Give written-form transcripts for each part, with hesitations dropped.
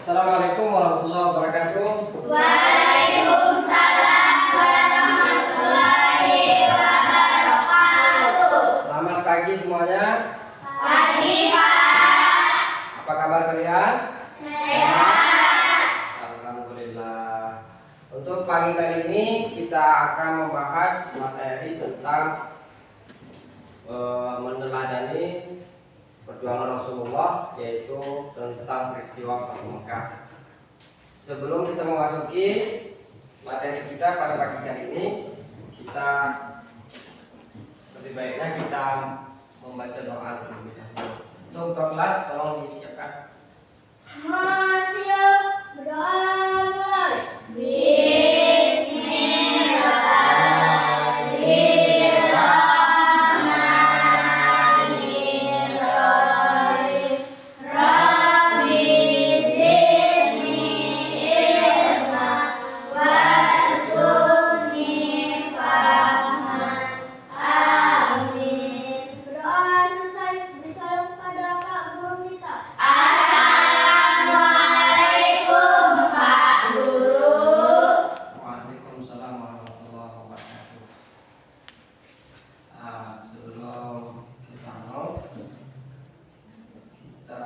Assalamualaikum warahmatullahi wabarakatuh. Waalaikumsalam warahmatullahi wabarakatuh. Selamat pagi semuanya. Pagi, Pak. Apa kabar kalian? Sehat. Alhamdulillah. Untuk pagi kali ini kita akan membahas materi tentang meneladani perjuangan Rasulullah, yaitu tentang peristiwa Fathu Mekah. Sebelum kita memasuki materi kita pada pagi kali ini, kita lebih baiknya kita membaca doa terlebih dahulu. Untuk ketua kelas tolong disiapkan. Masih berdoa. Bismillahirrahmanirrahim. Rabbi zidni ilma warzuqni fahman. Amin. Berdoa selesai, bersalam pada Pak Guru kita. Assalamualaikum Pak Guru. Waalaikumsalam warahmatullahi wabarakatuh. Sebelum kita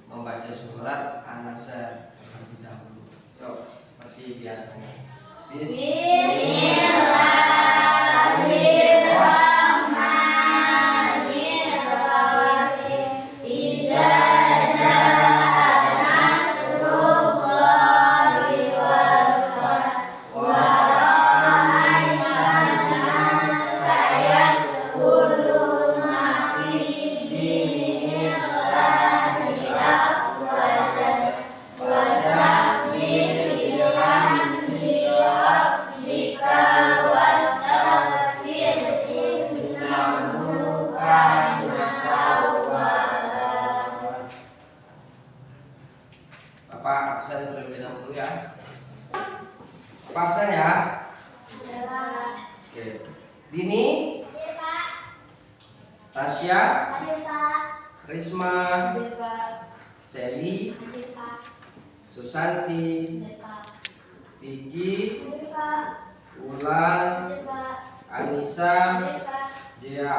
membaca surat An-Nasr terlebih dahulu. Yuk, seperti biasanya. Bismillahirrahmanirrahim. Idza jaa nasrullahi wal fath wa ra'aitan nasa yadkhuluna fi dinillahi afwajan wasabbih bihamdi rabbika wastaghfir innahu kana tawwaba. Bapak absen terlebih dahulu ya. Bapak absen ya. Oke. Dini, Tasya, Risma, Seli, Susanti, Tiki, Ulan, Anissa, Jia.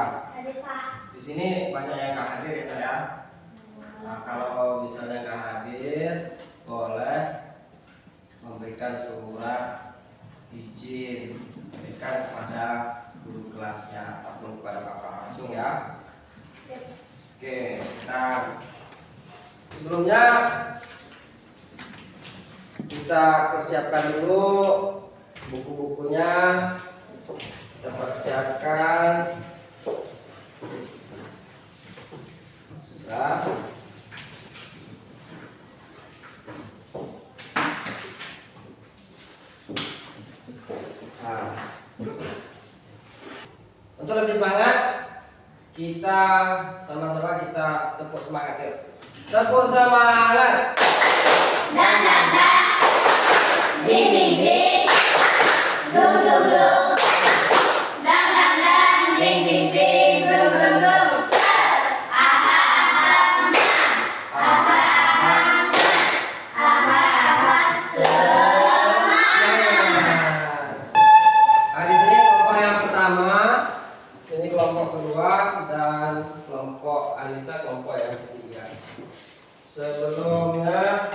Di sini banyak yang nggak hadir ya. Nah, kalau misalnya nggak hadir, boleh memberikan surat izin berikan kepada guru kelasnya ataupun kepada bapak langsung ya. Oke, kita sebelumnya kita persiapkan dulu buku-bukunya. Kita persiapkan. Sudah. Nah, untuk lebih semangat, kita sama-sama kita tepuk semangat yuk. Tepuk semangat. Dan ding ding ding, dum dum dum, dang dang dang, ding ding ding, dum dum dum. Aha aha aha aha aha semangat. Nah, di sini kelompok yang pertama, di sini kelompok kedua, dan kelompok Anissa kelompok yang ketiga. Sebelumnya,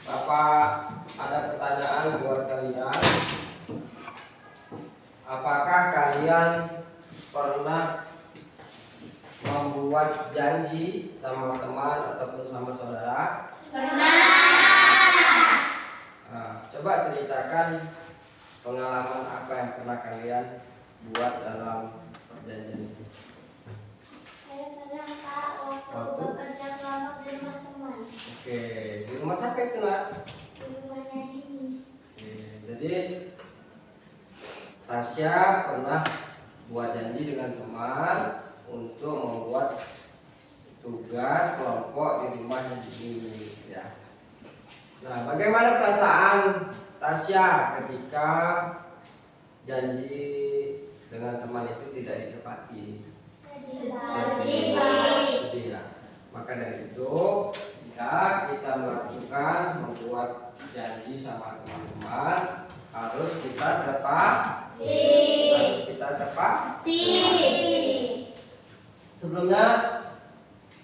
Bapak ada pertanyaan buat kalian. Apakah kalian pernah membuat janji sama teman ataupun sama saudara? Pernah. Nah, coba ceritakan pengalaman apa yang pernah kalian buat dalam perjanjian itu. Saya pernah Pak waktu bekerja kelompok di rumah teman. Oke, di rumah siapa itu nak? Di rumahnya Dini. Oke, jadi Tasya pernah buat janji dengan teman untuk membuat tugas kelompok di rumahnya Dini ya. Nah, bagaimana perasaan Tasya ketika janji dengan teman itu tidak ditepati? Sedih. Sedih ya. Maka dari itu, jika kita membuat janji sama teman-teman, harus kita tepati. Sebelumnya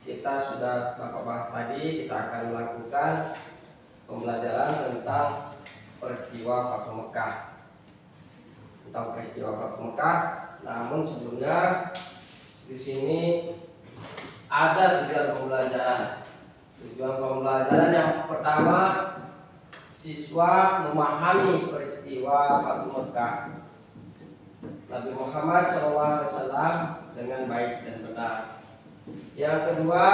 kita sudah Bapak bahas tadi, kita akan melakukan pembelajaran tentang peristiwa Fathu Mekah. Namun sebelumnya di sini ada tujuan pembelajaran. Tujuan pembelajaran yang pertama, siswa memahami peristiwa Fathu Mekah Nabi Muhammad SAW dengan baik dan benar. Yang kedua,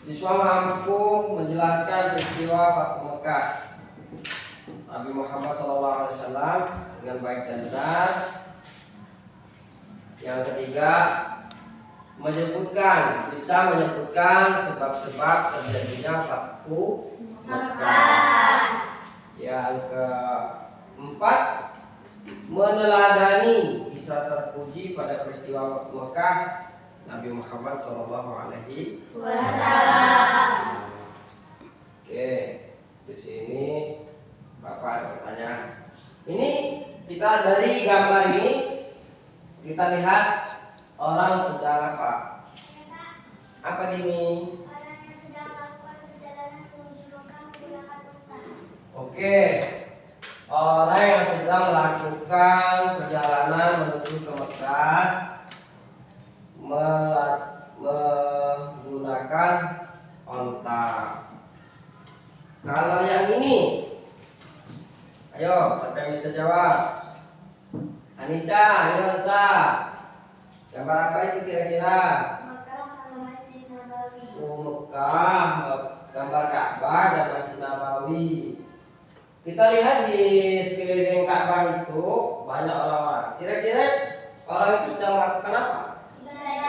siswa mampu menjelaskan peristiwa Fathu Mekah Nabi Muhammad SAW dengan baik dan benar. Yang ketiga, bisa menyebutkan sebab-sebab terjadinya Fathu Mekah. Yang keempat, meneladani kisah terpuji pada peristiwa Fathu Mekah Nabi Muhammad SAW. Oke, di sini Bapak ada pertanyaan. Ini kita dari gambar ini kita lihat orang sedang apa? Apa ini? Orang yang sedang melakukan perjalanan menuju Mekah menggunakan unta. Oke, orang yang sedang melakukan perjalanan menuju ke Mekah menggunakan onta. Kalau yang ini, ayo siapa yang bisa jawab? Anissa, ayo Anissa. Gambar apa itu kira-kira? Mekah sama Masjid Nabawi. Mekah, gambar Ka'bah dan Masjid Nabawi. Kita lihat di sekeliling Ka'bah itu banyak orang-orang. Kira-kira orang itu sedang melakukan apa?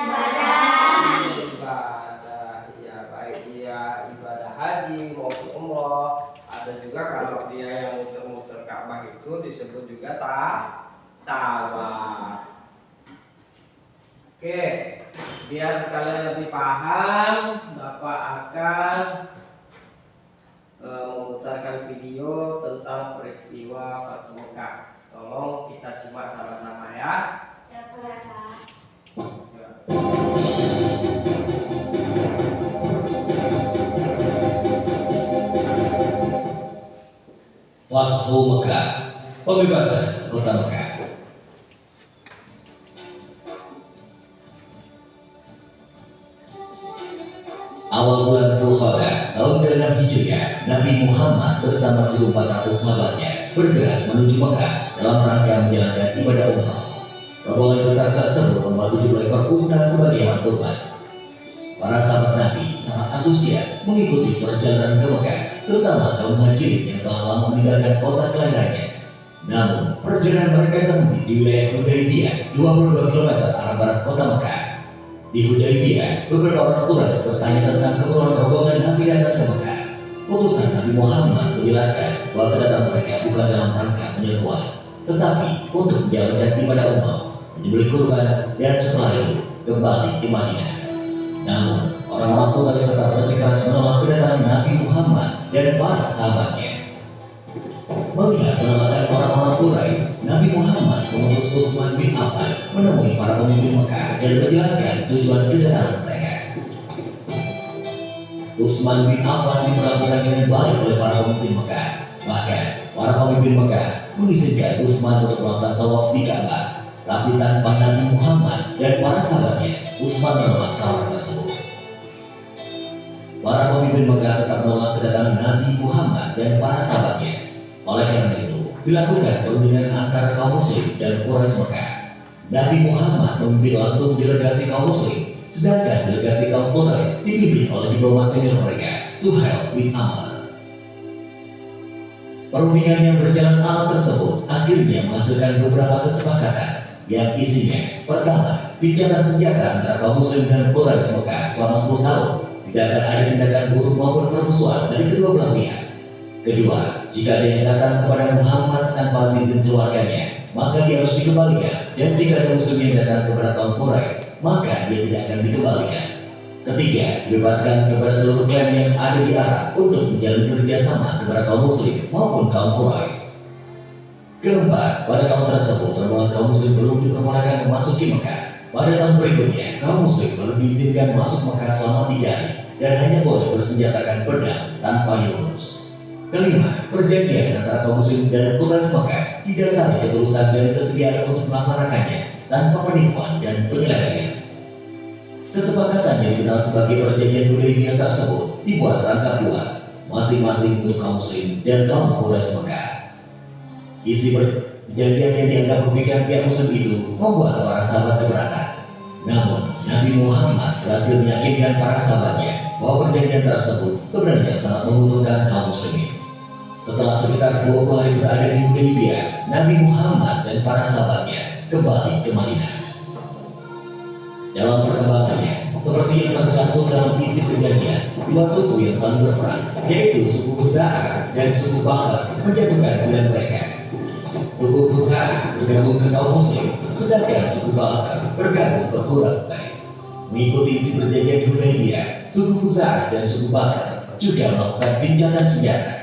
Ibadah. Ya, baik dia ibadah haji maupun umroh. Ada juga kalau dia yang muter-muter Ka'bah itu disebut juga tawaf. Oke, biar kalian lebih paham, Bapak akan memutarkan video tentang peristiwa Fathu Mekah. Tolong kita simak sama-sama ya. Ya, Kak. Fathu Mekah, pembebasan kota Mekah. Awal bulan Zulqa'dah tahun ke-6 Hijriah, Nabi Muhammad bersama 1.400 sahabatnya bergerak menuju Mekah dalam rangka menjalankan ibadah umrah. Rombongan besar tersebut membawa 70 ekor unta sebagai hewan kurban. Para sahabat Nabi sangat antusias mengikuti perjalanan ke Mekah, terutama kaum muhajirin yang telah lama meninggalkan kota kelahirannya. Namun, perjalanan mereka terhenti di wilayah Hudaybiyah, 22 km arah barat kota Mekah. Di Hudaybiyah, beberapa orang Quraisy bertanya tentang keperluan rombongan Nabi datang ke Mekah. Utusan Nabi Muhammad menjelaskan bahwa kedatangan mereka bukan dalam rangka penyeruan, tetapi untuk menjalankan ibadah umrah, menyembelih kurban, dan setelah itu kembali ke Madinah. Namun, orang-orang Quraisy tetap bersikeras menolak kedatangan Nabi Muhammad dan para sahabatnya. Melihat penolakan orang-orang Quraisy, Nabi Muhammad mengutus Utsman bin Affan menemui para pemimpin Mekah dan menjelaskan tujuan kedatangan mereka. Utsman bin Affan diperlakukan dengan baik oleh para pemimpin Mekah. Bahkan, para pemimpin Mekah mengizinkan Utsman untuk melakukan tawaf di Ka'bah. Tapi tanpa Nabi Muhammad dan para sahabatnya, Utsman menolak tawaran tersebut. Para pemimpin Mekah tetap menolak kedatangan Nabi Muhammad dan para sahabatnya. Oleh karena itu, dilakukan perundingan antara kaum muslim dan Quraisy Mekah. Nabi Muhammad memimpin langsung delegasi kaum muslim, sedangkan delegasi kaum Quraisy dipimpin oleh diplomat senior mereka, Suhail bin Amr. Perundingan yang berjalan aman tersebut akhirnya menghasilkan beberapa kesepakatan yang isinya: pertama, gencatan senjata antara kaum muslim dan Quraisy Mekah selama 10 tahun. Tidak akan ada tindakan buruk maupun permusuhan dari kedua belah pihak. Kedua, jika ada yang datang kepada Muhammad tanpa izin keluarganya, maka dia harus dikembalikan. Dan jika ada muslim yang datang kepada kaum Quraisy, maka dia tidak akan dikembalikan. Ketiga, bebaskan kepada seluruh klan yang ada di Arab untuk menjalin kerjasama kepada kaum muslim maupun kaum Quraisy. Keempat, pada tahun tersebut rombongan kaum muslim belum diperbolehkan memasuki Mekah. Pada tahun berikutnya, kaum muslim baru diizinkan masuk Mekah selama 3 hari dan hanya boleh bersenjatakan pedang tanpa diurus. Kelima, perjanjian antara kaum muslim dan Quraisy Mekah didasari ketulusan dan kesediaan untuk melaksanakannya tanpa penipuan dan penyelewengan. Kesepakatan yang dikenal sebagai perjanjian Hudaybiyah tersebut dibuat rangka 2, masing-masing untuk kaum muslim dan kaum Quraisy Mekah. Isi perjanjian yang dianggap merugikan pihak muslim itu membuat para sahabat keberatan. Namun, Nabi Muhammad berhasil meyakinkan para sahabatnya bahwa perjanjian tersebut sebenarnya sangat menguntungkan kaum muslimin. Setelah sekitar 20 hari berada di Hudaybiyah, Nabi Muhammad dan para sahabatnya kembali ke Madinah. Dalam perkembangannya, seperti yang tercantum dalam isi perjanjian, 2 suku yang saling berperang, yaitu suku Khuza'ah dan suku Bakr, menjatuhkan pilihan mereka. Suku Khuza'ah bergabung ke kaum muslim, sedangkan suku Bakr bergabung ke Quraisy. Mengikuti isi perjanjian Hudaybiyah, suku Khuza'ah dan suku Bakr juga melakukan gencatan senjata.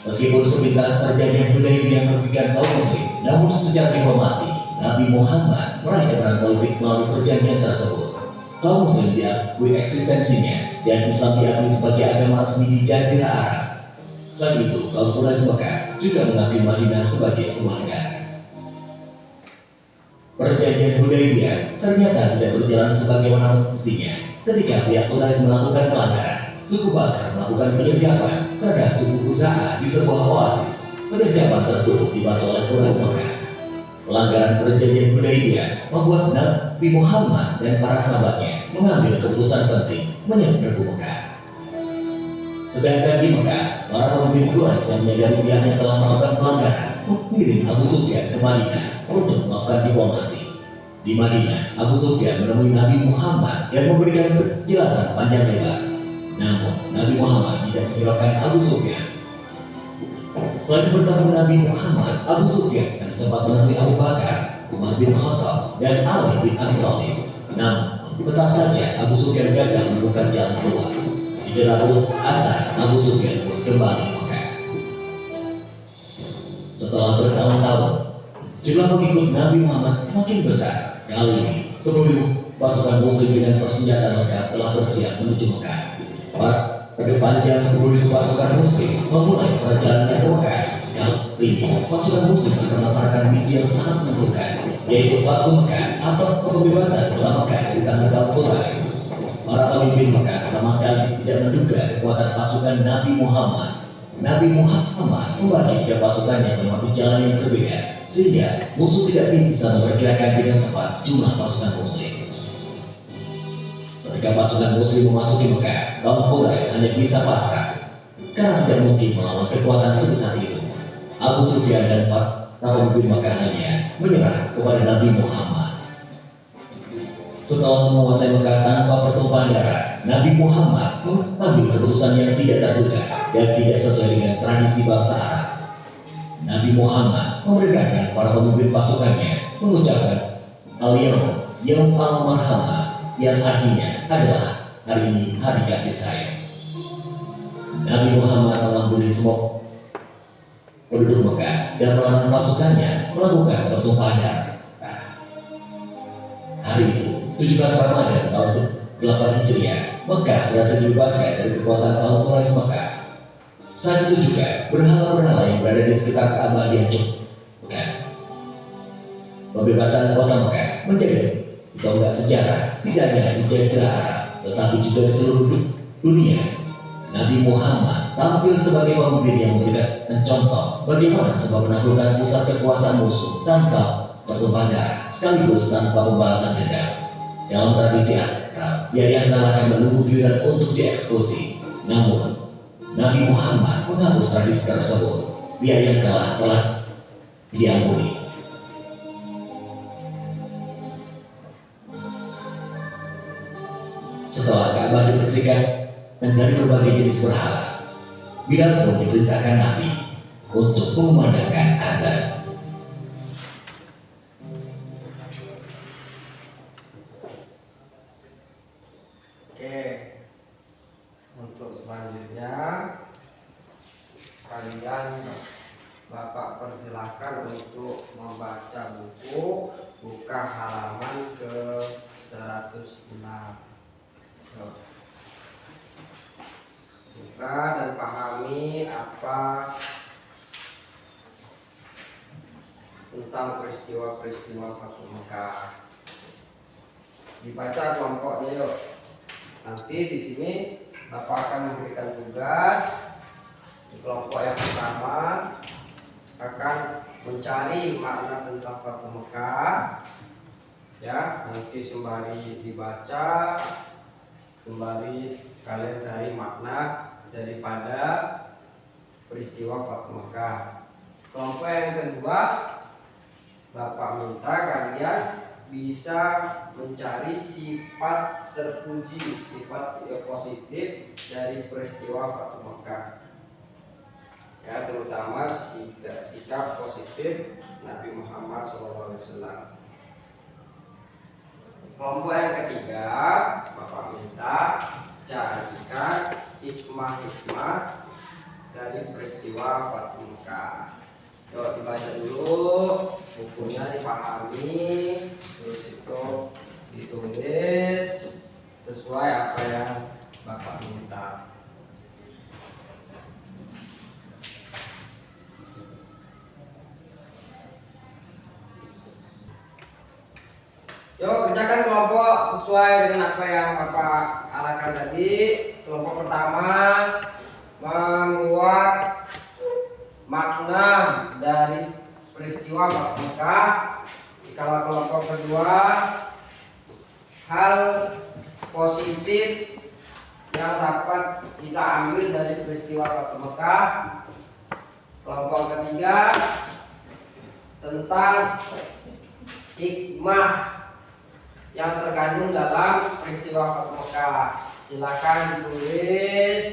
Meskipun sepintas perjanjian Hudaybiyah merugikan kaum muslim, namun secara diplomasi, Nabi Muhammad meraih kemenangan politik melalui perjanjian tersebut. Kaum muslim diakui eksistensinya dan Islam diakui sebagai agama resmi di Jazirah Arab. Selain itu, kaum Quraisy Mekah juga mengakui Madinah sebagai sebuah negara. Perjanjian Hudaybiyah ternyata tidak berjalan sebagaimana mestinya. Ketika pihak Quraisy melakukan pelanggaran, suku Bakar melakukan penyergapan terhadap suku Khuza'ah di sebuah oasis. Penyergapan tersebut dibantu oleh Quraisy Mekah. Pelanggaran perjanjian Hudaybiyah membuat Nabi Muhammad dan para sahabatnya mengambil keputusan penting menyerbu Mekah. Sedangkan di Mekah, para pemimpin Quraisy yang menyadari pihaknya telah melakukan pelanggaran mengirim Abu Sufyan ke Madinah untuk melakukan diplomasi. Di Madinah, Abu Sufyan menemui Nabi Muhammad dan memberikan penjelasan panjang lebar. Namun, Nabi Muhammad tidak menghiraukan Abu Sufyan. Selain bertemu Nabi Muhammad, Abu Sufyan dan sempat menemui Abu Bakar, Umar bin Khattab, dan Ali bin Abi Thalib. Namun, tetap saja Abu Sufyan gagal menemukan jalan keluar. Di Darul Asad, Abu Sufyan pun kembali ke Mekah. Setelah bertahun-tahun, jumlah pengikut Nabi Muhammad semakin besar. Kali ini, seluruh pasukan muslim dengan persenjataan lengkap telah bersiap menuju Mekah. Pada panjang seluruh pasukan muslim memulai perjalanan ke Mekah. Kali ini, pasukan muslim akan melaksanakan misi yang sangat menentukan, yaitu Fathu Mekah atau pembebasan kota Mekah dari tangan kaum Quraisy. Para pemimpin Mekah sama sekali tidak menduga kekuatan pasukan Nabi Muhammad. Nabi Muhammad membagi 3 pasukannya melewati jalan yang berbeda, sehingga musuh tidak bisa memperkirakan dengan tepat jumlah pasukan muslim. Ketika pasukan muslim memasuki Mekah, kaum Quraisy hanya bisa pasrah karena tidak mungkin melawan kekuatan sebesar itu. Abu Sufyan dan para pemimpin Mekah hanya menyerah kepada Nabi Muhammad. Setelah menguasai Mekah tanpa pertumpahan darah, Nabi Muhammad mengambil keputusan yang tidak terduga dan tidak sesuai dengan tradisi bangsa Arab. Nabi Muhammad memerintahkan para pemimpin pasukannya mengucapkan Al-Yawm Yaum Al-Marhamah, yang artinya adalah hari ini hari kasih sayang. Nabi Muhammad mengampuni semua penduduk Mekah dan melarang pasukannya melakukan pertumpahan darah. Hari itu, 17 Ramadan tahun ke-8 Hijriah, Mekah berhasil dibebaskan dari kekuasaan kaum Quraisy Mekah. Saat itu juga, berhala-berhala yang berada di sekitar Ka'bah dihancurkan. Pembebasan kota Mekah menjadi tonggak sejarah tidak hanya di Jazirah Arab, tetapi juga di seluruh dunia. Nabi Muhammad tampil sebagai pemimpin yang memberikan contoh bagaimana sebab menaklukkan pusat kekuasaan musuh tanpa pertumpahan darah, sekaligus tanpa pembalasan dendam. Dalam tradisi Arab, dia yang kalah akan menunggu giliran untuk dieksekusi. Namun, Nabi Muhammad menghapus tradisi tersebut. Dia yang kalah telah diampuni. Setelah Ka'bah dibersihkan dari berbagai jenis berhala, Bilal pun diperintahkan Nabi untuk mengumandangkan azan. Oke, untuk selanjutnya kalian Bapak persilahkan untuk membaca buku, buka halaman ke 106. Buka dan pahami apa tentang peristiwa-peristiwa Fathu Mekah. Dibaca kelompoknya yuk. Nanti di sini Bapak akan memberikan tugas. Di kelompok yang pertama akan mencari makna tentang Fathu Mekah. Ya, nanti sembari dibaca, sembari kalian cari makna daripada peristiwa Fathu Mekah. Kelompok yang kedua, Bapak minta kalian bisa mencari sifat terpuji, sifat positif dari peristiwa Fathu Mekah. Ya, terutama sikap positif Nabi Muhammad SAW. Kelompok yang ketiga, Bapak minta carikan hikmah-hikmah dari peristiwa Fathu Mekah. Yuk dibaca dulu, bukunya dipahami, terus itu ditulis sesuai apa yang Bapak minta. Yuk kerjakan kelompok sesuai dengan apa yang Bapak arahkan tadi. Kelompok pertama membuat makna dari peristiwa Fathu Mekah. Kalau kelompok kedua, hal positif yang dapat kita ambil dari peristiwa Fathu Mekah. Kelompok ketiga, tentang hikmah yang terkandung dalam peristiwa Fathu Mekah. Silakan ditulis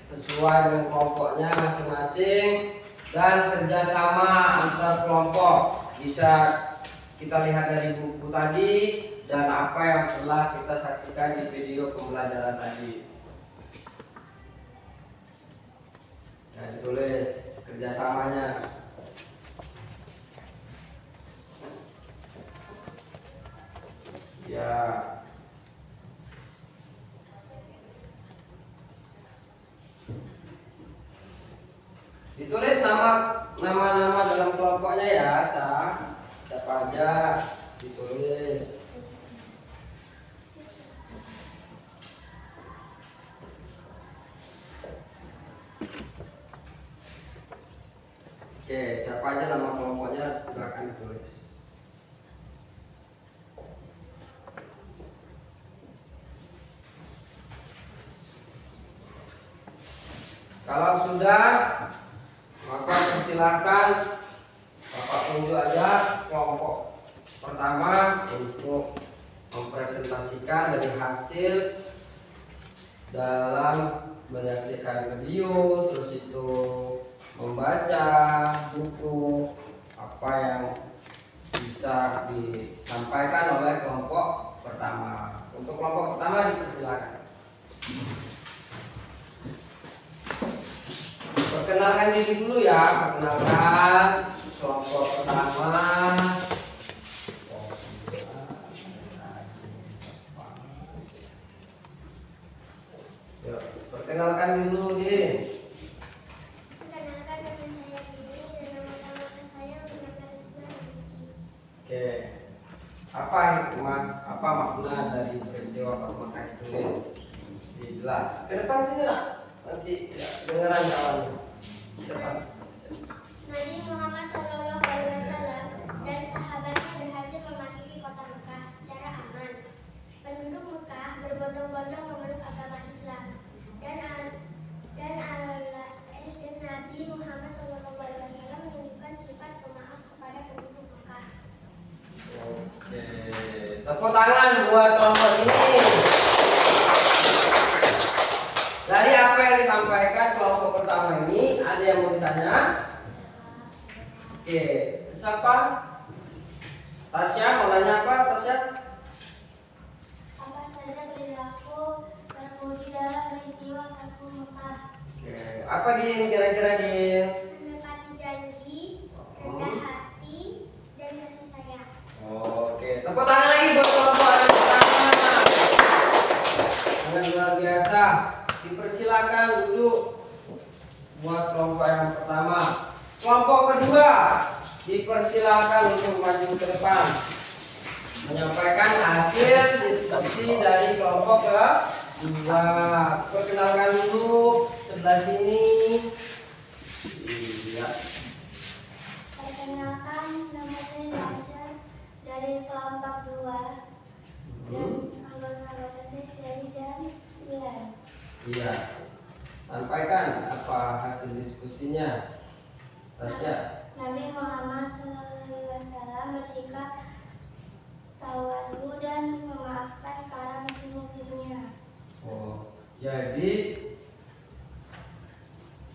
sesuai dengan kelompoknya masing-masing dan kerjasama antar kelompok. Bisa kita lihat dari buku tadi dan apa yang telah kita saksikan di video pembelajaran tadi. Nah, ditulis kerjasamanya. Ya. Ditulis nama-nama dalam kelompoknya ya, siapa aja ditulis. Oke, siapa aja nama kelompoknya silakan ditulis. Kalau sudah, maka persilahkan Bapak tunjuk aja kelompok pertama untuk mempresentasikan dari hasil dalam menyaksikan video, terus itu membaca buku, apa yang bisa disampaikan oleh kelompok pertama. Untuk kelompok pertama dipersilakan. Perkenalkan diri dulu ya, perkenalkan kelompok pertama. Yuk, perkenalkan dulu Din. Perkenalkan nama saya Dini dan nama keluarga saya Muhammad Rizwan Rifki. Oke, apa hikmah, apa makna dari peristiwa Fathu Mekah itu Din? Jelas. Ke depan sini lah, nanti ya, dengeran kawannya. Depan. Nabi Muhammad SAW dan sahabatnya berhasil memasuki kota Mekah secara aman. Penduduk Mekah berbondong-bondong memeluk agama Islam dan Nabi Muhammad SAW menunjukkan sifat pemaaf kepada penduduk Mekah. Oke, tepuk tangan buat kelompok ini. Dari apa yang disampaikan kelompok pertama ini, ada yang mau ditanya? Oke, siapa? Tasya, mau nanya apa Tasya? Apa saja perilaku dalam peristiwa Fathu Mekah. Oke, apa Din kira-kira Din? Menepati janji, rendah hati, dan kasih sayang. Oke, tepuk tangan lagi buat kelompok yang pertama. Sangat luar biasa. Dipersilakan duduk buat kelompok yang pertama. Kelompok kedua dipersilakan untuk maju ke depan menyampaikan hasil diskusi dari kelompok kedua. Perkenalkan dulu sebelah sini. Iya. Perkenalkan, nama saya Nasya dari kelompok 2 dan anggota saya Seri dan Bulan. Iya. Sampaikan apa hasil diskusinya, Tasya. Nabi Muhammad SAW bersikap tawadu dan memaafkan para musuh-musuhnya. Oh, jadi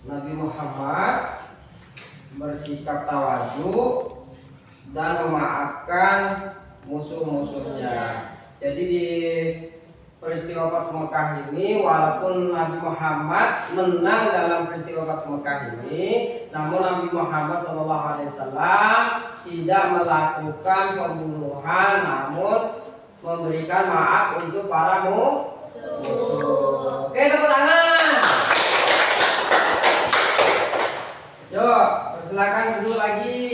Nabi Muhammad bersikap tawadu dan memaafkan musuh-musuhnya. Jadi di peristiwa Fathu Mekah ini, walaupun Nabi Muhammad menang dalam peristiwa Fathu Mekah ini, namun Nabi Muhammad SAW tidak melakukan pembunuhan, namun memberikan maaf untuk para musuh. Oke, tepuk tangan. Yuk, persilakan dulu lagi.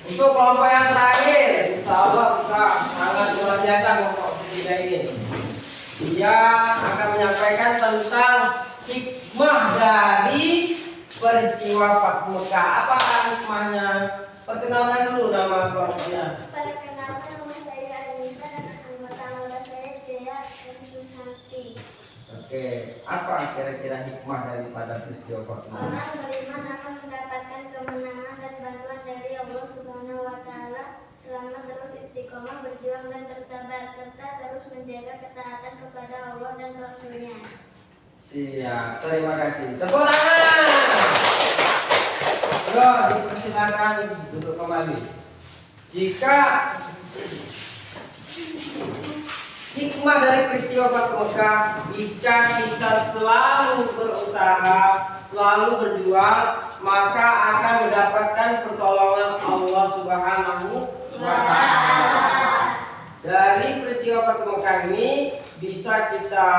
Untuk kelompok yang terakhir, insya Allah bisa sangat luar biasa kelompok ketiga ini. Dia akan menyampaikan tentang hikmah dari peristiwa Fathu Mekah. Apa hikmahnya? Perkenalkan dulu nama kelompoknya. Perkenalkan, nama saya Anissa dan anggota saya Zia dan Susanti. Oke, apa kira-kira hikmah daripada peristiwa Fathu Mekah? Orang beriman akan mendapatkan kemenangan dan bantuan dari Allah Subhanahu wa Ta'ala selama terus istiqomah berjuang dan bersabar serta terus menjaga ketaatan kepada Allah dan Rasul-Nya. Siap, terima kasih. Tepuk tangan. Yo, dipersilakan duduk kembali. Jika hikmah dari peristiwa Fathu Mekah, jika kita selalu berusaha, selalu berjuang, maka akan mendapatkan pertolongan Allah Subhanahu wa Ta'ala. Dari peristiwa Fathu Mekah ini bisa kita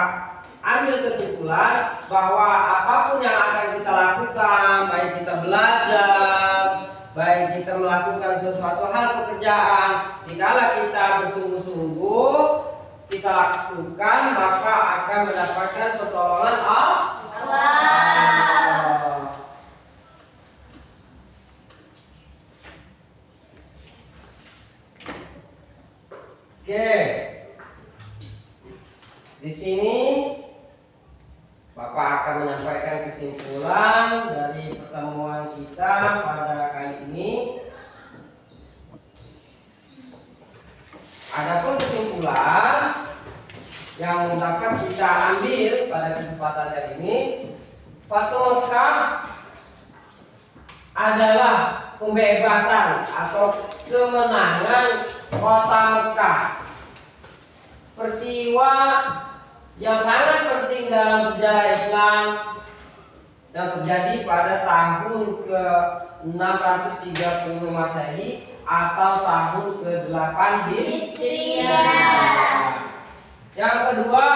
ambil kesimpulan bahwa apapun yang akan kita lakukan, baik kita belajar, baik kita melakukan sesuatu hal pekerjaan, dikala kita bersungguh-sungguh kita lakukan, maka akan mendapatkan pertolongan Allah. Oke, di sini Bapak akan menyampaikan kesimpulan dari pertemuan kita pada kali ini. Adapun kesimpulan yang dapat kita ambil pada kesempatan kali ini, Fathu Mekah adalah pembebasan atau kemenangan kota Mekah. Peristiwa yang sangat penting dalam sejarah Islam yang terjadi pada tahun ke-630 Masehi atau tahun ke-8 Hijriah. Yang kedua,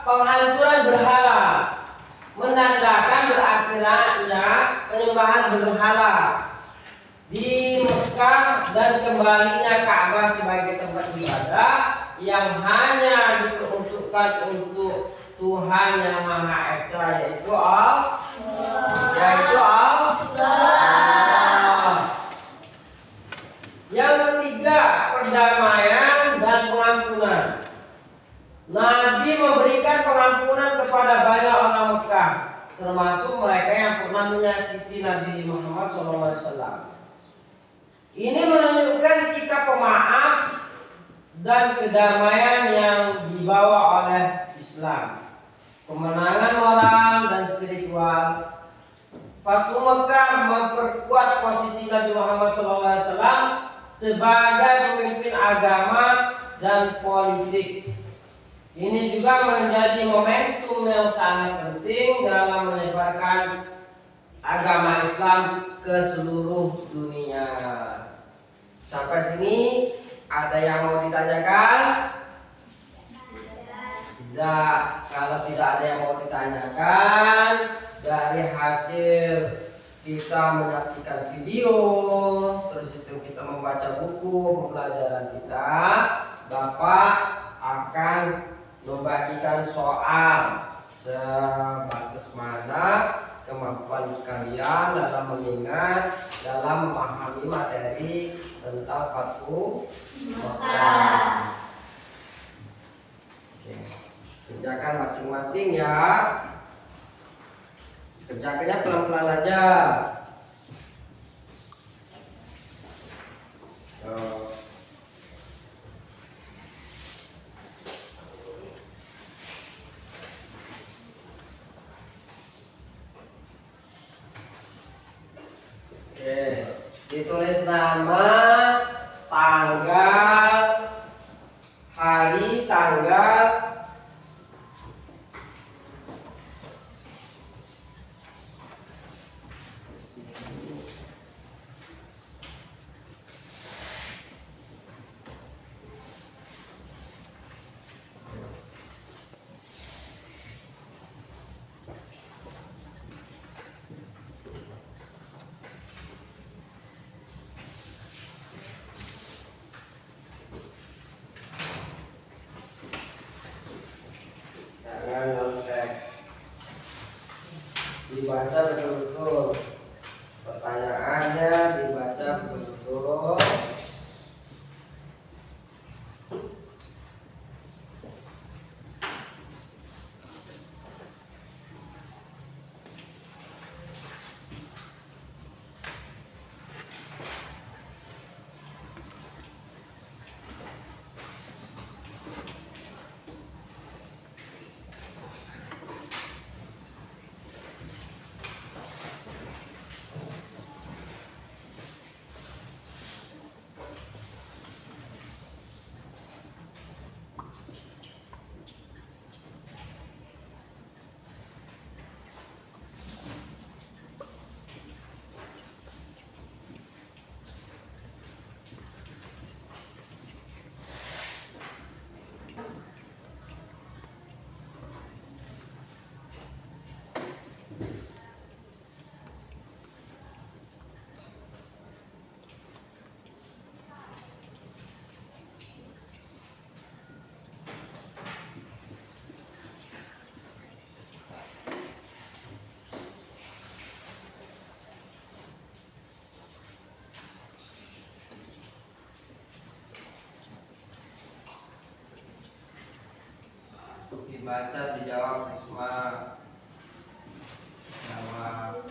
penghancuran berhala, menandakan berakhirnya penyembahan berhala di Mekah dan kembalinya Ka'bah sebagai tempat ibadah yang hanya diperuntukkan untuk Tuhan yang Maha Esa, yaitu Allah. Yang ketiga, perdamaian dan pengampunan. Nabi memberikan pengampunan kepada banyak orang Mekah, termasuk mereka yang pernah menyakiti Nabi Muhammad SAW. Ini menunjukkan sikap pemaaf dan kedamaian yang dibawa oleh Islam, kemenangan moral dan spiritual. Fathu Mekah memperkuat posisi Nabi Muhammad SAW sebagai pemimpin agama dan politik. Ini juga menjadi momentum yang sangat penting dalam menyebarkan agama Islam ke seluruh dunia. Sampai sini ada yang mau ditanyakan? Tidak. Kalau tidak ada yang mau ditanyakan, dari hasil kita menyaksikan video, terus itu kita membaca buku pembelajaran kita, Bapak akan membagikan soal sebatas mana kemampuan kalian dalam mengingat, dalam memahami materi tentang Fathu Makkah. Oke, kerjakan masing-masing ya. Kerjakannya pelan-pelan aja. Oke, ditulis nama, tanggal, hari, tanggal, jangan nyontek, dibaca betul-betul, pertanyaannya dibaca betul-betul. Dibaca, dijawab Risma. Jawab.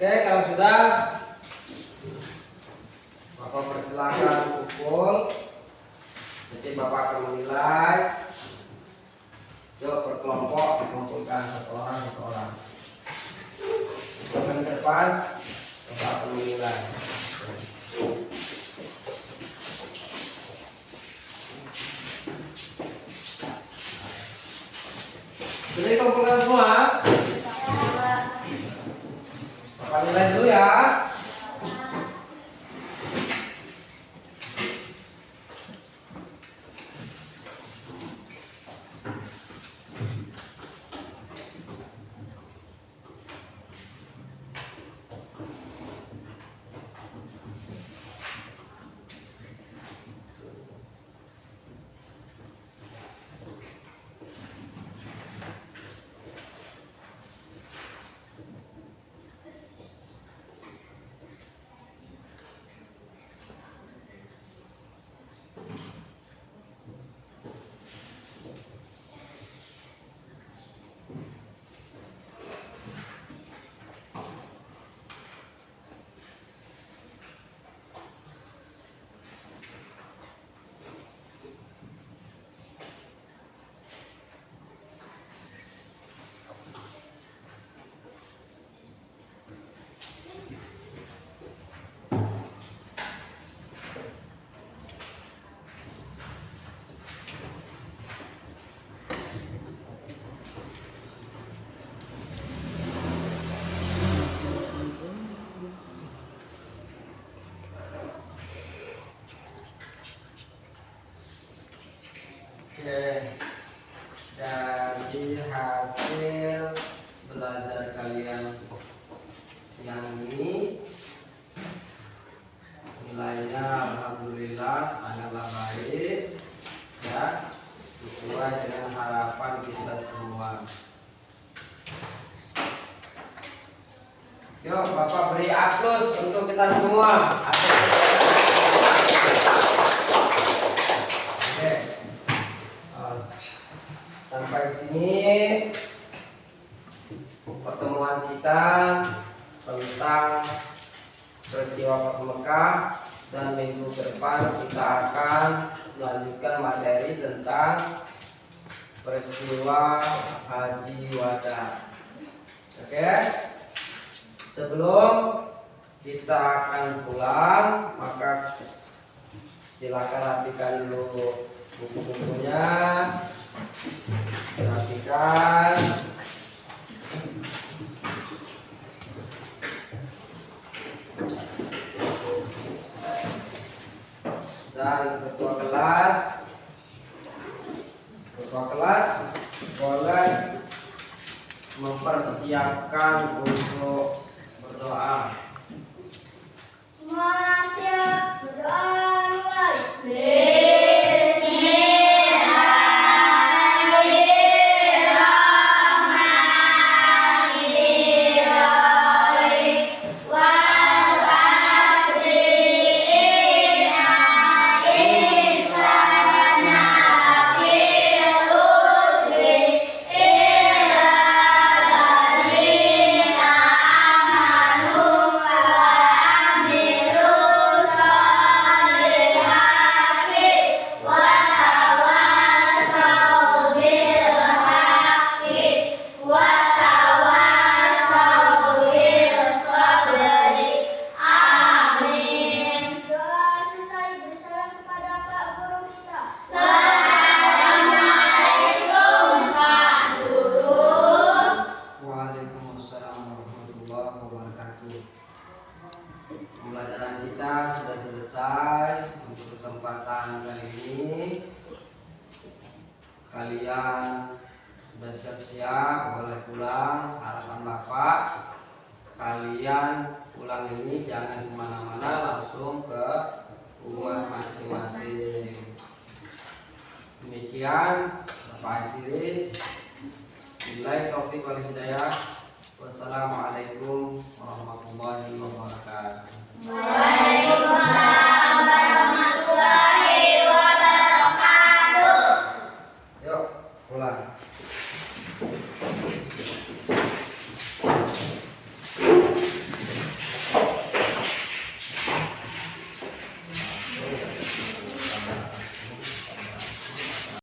Oke, kalau sudah, Bapak persilakan pukul. Nanti Bapak akan menilai. Yuk berkelompok, dikumpulkan satu orang. Ke depan, Bapak akan menilai. Jadi kumpulkan semua. Bapak nilai dulu ya. Oke, dari hasil belajar kalian siang ini, nilainya alhamdulillah sangatlah baik ya, sesuai dengan harapan kita semua. Yuk Bapak beri aplaus untuk kita semua. Oke. Sampai di sini pertemuan kita tentang peristiwa Fathu Mekah, dan minggu depan kita akan melanjutkan materi tentang peristiwa Haji Wada. Oke? Sebelum kita akan pulang, maka silakan rapikan dulu buku-bukunya. Perhatikan. Dan ketua kelas boleh mempersiapkan untuk berdoa. Semua siap, berdoa mulai. Pembelajaran kita sudah selesai untuk kesempatan kali ini. Kalian sudah siap-siap boleh pulang. Harapan Bapak, kalian pulang ini jangan kemana-mana, langsung ke rumah masing-masing. Demikian Bapak akhiri. Billahi taufiq wal hidayah. Wassalamualaikum warahmatullahi wabarakatuh. Waalaikumsalam warahmatullahi wabarakatuh. Yuk pulang.